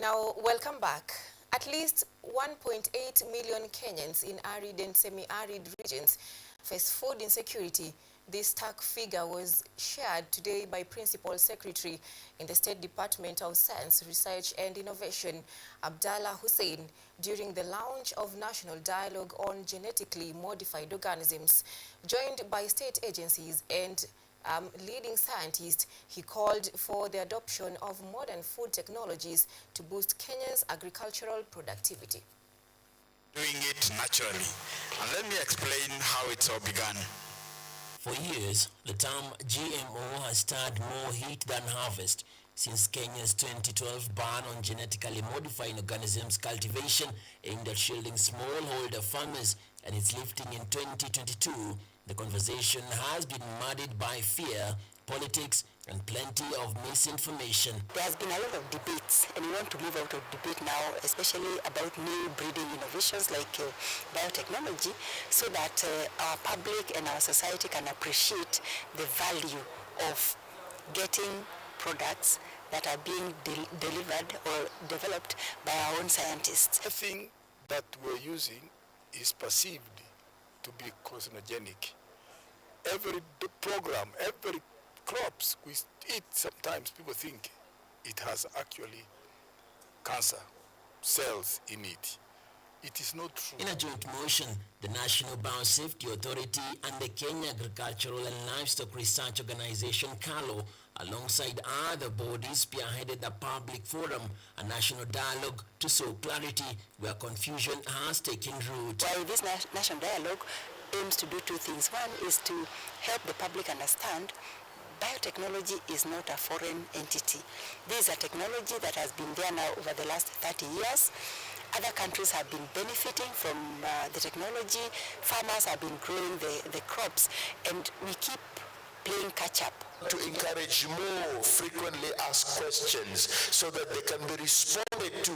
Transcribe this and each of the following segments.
Now, welcome back. At least 1.8 million Kenyans in arid and semi-arid regions face food insecurity. This stark figure was shared today by Principal Secretary in the State Department of Science, Research and Innovation, Abdallah Hussein, during the launch of National Dialogue on Genetically Modified Organisms. Joined by state agencies and leading scientists, he called for the adoption of modern food technologies to boost Kenya's agricultural productivity. Doing it naturally. And let me explain how it all began. For years, the term GMO has stirred more heat than harvest. Since Kenya's 2012 ban on genetically modifying organisms cultivation aimed at shielding smallholder farmers and its lifting in 2022, the conversation has been muddied by fear, politics, and plenty of misinformation. There has been a lot of debates, and we want to move out of debate now, especially about new breeding innovations like biotechnology, so that our public and our society can appreciate the value of getting products that are being delivered or developed by our own scientists. Everything that we're using is perceived to be carcinogenic. Every program, every crops we eat, sometimes people think it has actually cancer cells in it. It is not true. In a joint motion, the National Biosafety Authority and the Kenya Agricultural and Livestock Research Organization, KALO, alongside other bodies, spearheaded a public forum, a national dialogue to sow clarity where confusion has taken root. While this national dialogue aims to do two things. One is to help the public understand biotechnology is not a foreign entity. This is a technology that has been there now over the last 30 years. Other countries have been benefiting from the technology. Farmers have been growing the crops, and we keep playing catch up. To encourage more frequently asked questions so that they can be responded to,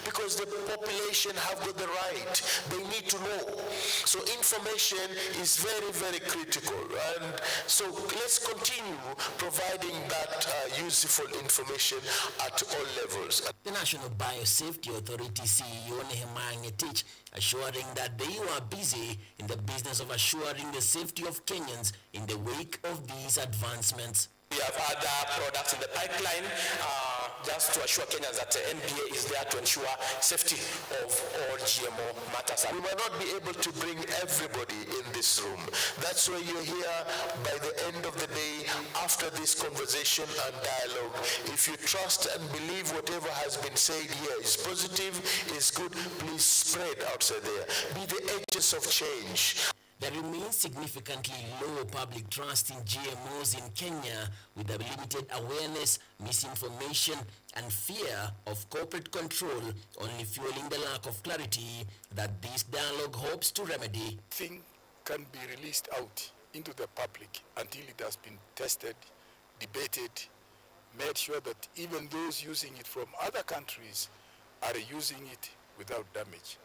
because the population have got the right. They need to know. So information is very, very critical. And so let's continue providing that useful information at all levels. The National Biosafety Authority CEO Nehemiah Ngetich assuring that they were busy in the business of assuring the safety of Kenyans in the wake of these advancements. We have other products in the pipeline just to assure Kenyans that the NBA is there to ensure safety of all GMO matters. We will not be able to bring everybody in this room. That's why you're here by the end of the day after this conversation and dialogue. If you trust and believe whatever has been said here is positive, is good, please spread outside there. Be the agents of change. There remains significantly low public trust in GMOs in Kenya, with a limited awareness, misinformation, and fear of corporate control only fueling the lack of clarity that this dialogue hopes to remedy. Nothing can be released out into the public until it has been tested, debated, made sure that even those using it from other countries are using it without damage.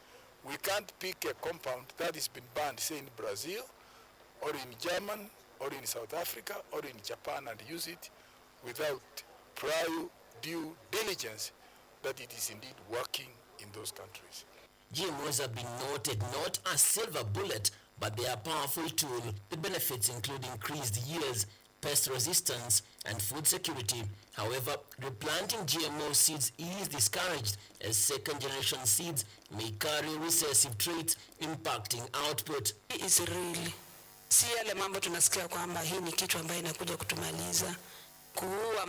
We can't pick a compound that has been banned, say in Brazil, or in Germany, or in South Africa, or in Japan, and use it without prior due diligence that it is indeed working in those countries. GMOs have been noted not as silver bullet, but they are a powerful tool. The benefits include increased yields, pest resistance, and food security. However, replanting GMO seeds is discouraged as second-generation seeds may carry recessive traits impacting output. Is really si yale mambo tunasikia kwamba hii ni kitu ambayo inakuja kutumaliza, kuua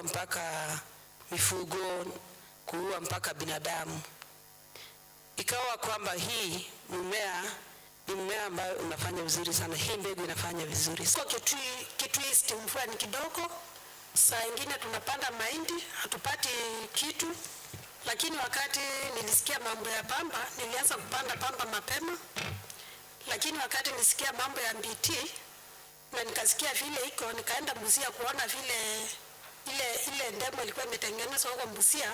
mpaka mifugo, kuua mpaka binadamu. Ikawa kwamba hii ni mmea ambayo unafanya vizuri sana. Hii mbegu inafanya vizuri. Kwa kitwist mvua ni kidogo. Saa ingine tunapanda mahindi, hatupati kitu. Lakini wakati nilisikia mambo ya pamba, nilianza kupanda pamba mapema. Lakini wakati nilisikia mambo ya MBT, na nikasikia vile iko, nikaenda Busia kuona vile ile ndemo ilikuwa imetengenezwa huko Busia.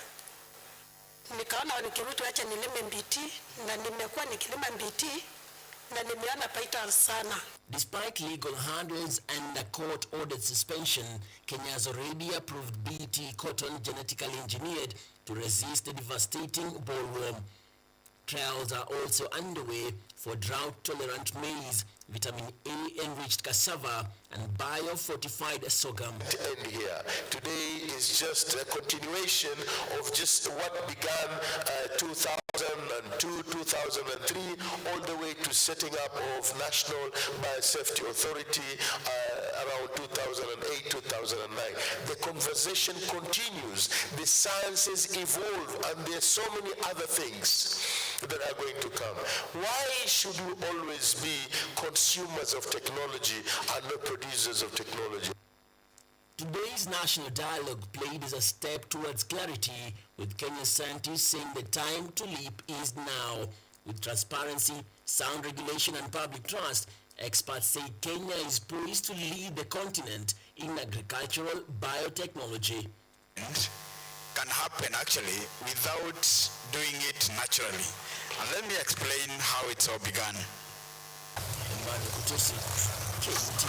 Nikaona nikirudi acha nilime MBT, na nimekuwa nikilima MBT. Na nimeona paita sana. Despite legal hurdles and a court-ordered suspension, Kenya has already approved BT cotton genetically engineered to resist the devastating bollworm. Trials are also underway for drought-tolerant maize, vitamin A-enriched cassava, and bio-fortified sorghum. And here, today is just a continuation of just what began 2002, 2003, all the way to setting up of National Biosafety Authority around 2008, 2009. The conversation continues. The sciences evolve, and there are so many other things that are going to come. Why should we always be consumers of technology and not producers of technology? Today's national dialogue played as a step towards clarity, with Kenyan scientists saying the time to leap is now. With transparency, sound regulation, and public trust, experts say Kenya is poised to lead the continent in agricultural biotechnology. Can happen actually without doing it naturally. And let me explain how it's all began. KUTV.